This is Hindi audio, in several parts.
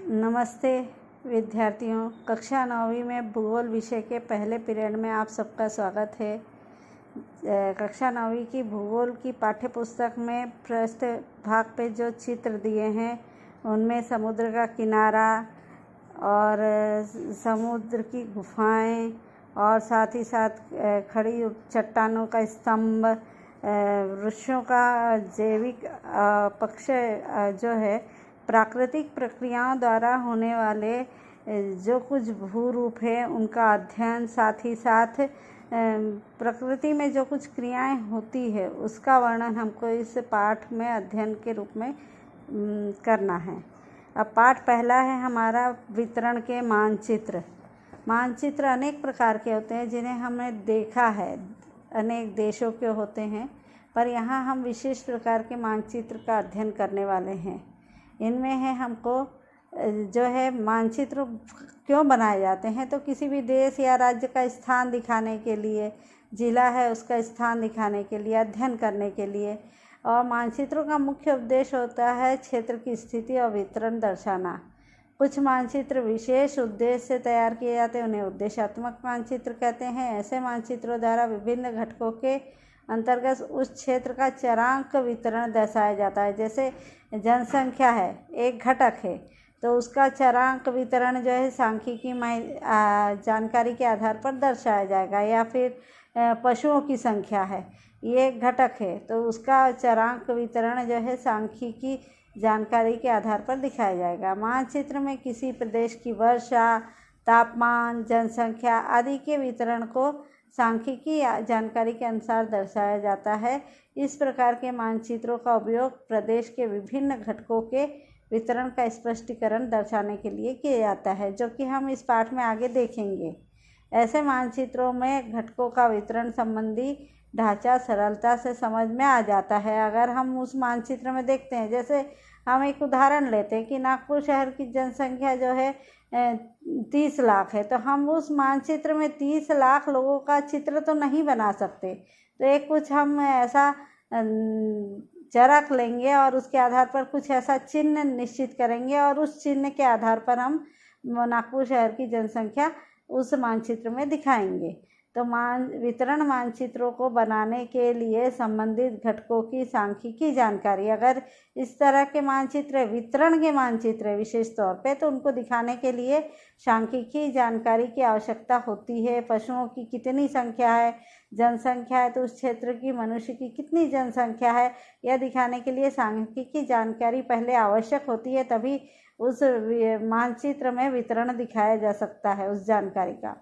नमस्ते विद्यार्थियों, कक्षा 9वीं में भूगोल विषय के पहले पीरियड में आप सबका स्वागत है। कक्षा 9वीं की भूगोल की पाठ्य पुस्तक में पृष्ठ भाग पे जो चित्र दिए हैं उनमें समुद्र का किनारा और समुद्र की गुफाएं और साथ ही साथ खड़ी चट्टानों का स्तंभ, वृक्षों का जैविक पक्ष जो है प्राकृतिक प्रक्रियाओं द्वारा होने वाले जो कुछ भू रूप है उनका अध्ययन, साथ ही साथ प्रकृति में जो कुछ क्रियाएं होती है उसका वर्णन हमको इस पाठ में अध्ययन के रूप में करना है। अब पाठ पहला है हमारा वितरण के मानचित्र। मानचित्र अनेक प्रकार के होते हैं जिन्हें हमने देखा है, अनेक देशों के होते हैं, पर यहाँ हम विशेष प्रकार के मानचित्र का अध्ययन करने वाले हैं। इनमें है हमको जो है मानचित्र क्यों बनाए जाते हैं, तो किसी भी देश या राज्य का स्थान दिखाने के लिए, जिला है उसका स्थान दिखाने के लिए, अध्ययन करने के लिए। और मानचित्रों का मुख्य उद्देश्य होता है क्षेत्र की स्थिति और वितरण दर्शाना। कुछ मानचित्र विशेष उद्देश्य से तैयार किए जाते हैं, उन्हें उद्देश्यात्मक मानचित्र कहते हैं। ऐसे मानचित्रों द्वारा विभिन्न घटकों के अंतर्गत उस क्षेत्र का चरांक वितरण दर्शाया जाता है। जैसे जनसंख्या है, एक घटक है, तो उसका चरांक वितरण जो है सांख्यिकी जानकारी के आधार पर दर्शाया जाएगा। या फिर पशुओं की संख्या है, ये एक घटक है, तो उसका चरांक वितरण जो है सांख्यिकी जानकारी के आधार पर दिखाया जाएगा। मानचित्र में किसी प्रदेश की वर्षा, तापमान, जनसंख्या आदि के वितरण को सांख्यिकी जानकारी के अनुसार दर्शाया जाता है। इस प्रकार के मानचित्रों का उपयोग प्रदेश के विभिन्न घटकों के वितरण का स्पष्टीकरण दर्शाने के लिए किया जाता है, जो कि हम इस पाठ में आगे देखेंगे। ऐसे मानचित्रों में घटकों का वितरण संबंधी ढांचा सरलता से समझ में आ जाता है। अगर हम उस मानचित्र में देखते हैं, जैसे हम एक उदाहरण लेते हैं कि नागपुर शहर की जनसंख्या जो है 30 लाख है, तो हम उस मानचित्र में 30 लाख लोगों का चित्र तो नहीं बना सकते, तो एक कुछ हम ऐसा चरख लेंगे और उसके आधार पर कुछ ऐसा चिन्ह निश्चित करेंगे और उस चिन्ह के आधार पर हम नागपुर शहर की जनसंख्या उस मानचित्र में दिखाएंगे। तो वितरण मानचित्रों को बनाने के लिए संबंधित घटकों की सांख्यिकी जानकारी, अगर इस तरह के मानचित्र वितरण के मानचित्र विशेष तौर पे, तो उनको दिखाने के लिए सांख्यिकी जानकारी की आवश्यकता होती है। पशुओं की कितनी संख्या है, जनसंख्या है तो उस क्षेत्र की मनुष्य की कितनी जनसंख्या है, यह दिखाने के लिए सांख्यिकी जानकारी पहले आवश्यक होती है, तभी उस मानचित्र में वितरण दिखाया जा सकता है उस जानकारी का।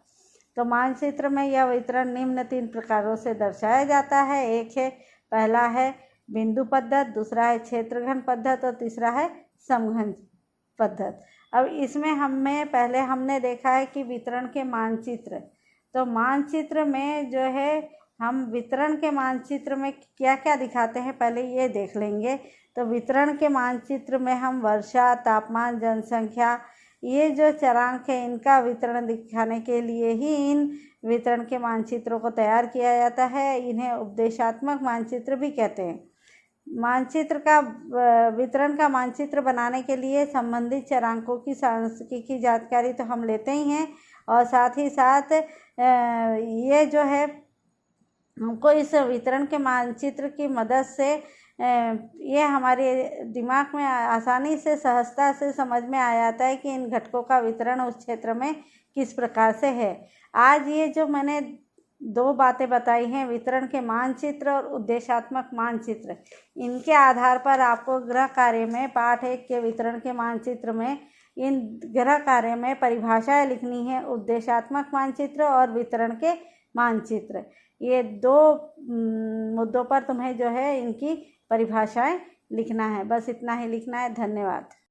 तो मानचित्र में यह वितरण निम्न 3 प्रकारों से दर्शाया जाता है। एक है, पहला है बिंदु पद्धत, दूसरा है क्षेत्रघन पद्धत और तीसरा है समघन पद्धत। अब इसमें हमने देखा है कि वितरण के मानचित्र, तो मानचित्र में जो है हम वितरण के मानचित्र में क्या क्या दिखाते हैं पहले ये देख लेंगे। तो वितरण के मानचित्र में हम वर्षा, तापमान, जनसंख्या, ये जो चरांक है इनका वितरण दिखाने के लिए ही इन वितरण के मानचित्रों को तैयार किया जाता है। इन्हें उपदेशात्मक मानचित्र भी कहते हैं। मानचित्र का वितरण का मानचित्र बनाने के लिए संबंधित चरांकों की सांख्यिकी जानकारी तो हम लेते ही हैं, और साथ ही साथ ये जो है हमको इस वितरण के मानचित्र की मदद से ये हमारे दिमाग में आसानी से, सहजता से समझ में आ जाता है कि इन घटकों का वितरण उस क्षेत्र में किस प्रकार से है। आज ये जो मैंने 2 बातें बताई हैं, वितरण के मानचित्र और उद्देशात्मक मानचित्र, इनके आधार पर आपको गृह कार्य में पाठ 1 के वितरण के मानचित्र में इन गृह कार्य में परिभाषाएं लिखनी है, उद्देशात्मक मानचित्र और वितरण के मानचित्र। ये 2 मुद्दों पर तुम्हें जो है इनकी परिभाषाएं लिखना है। बस इतना ही लिखना है। धन्यवाद।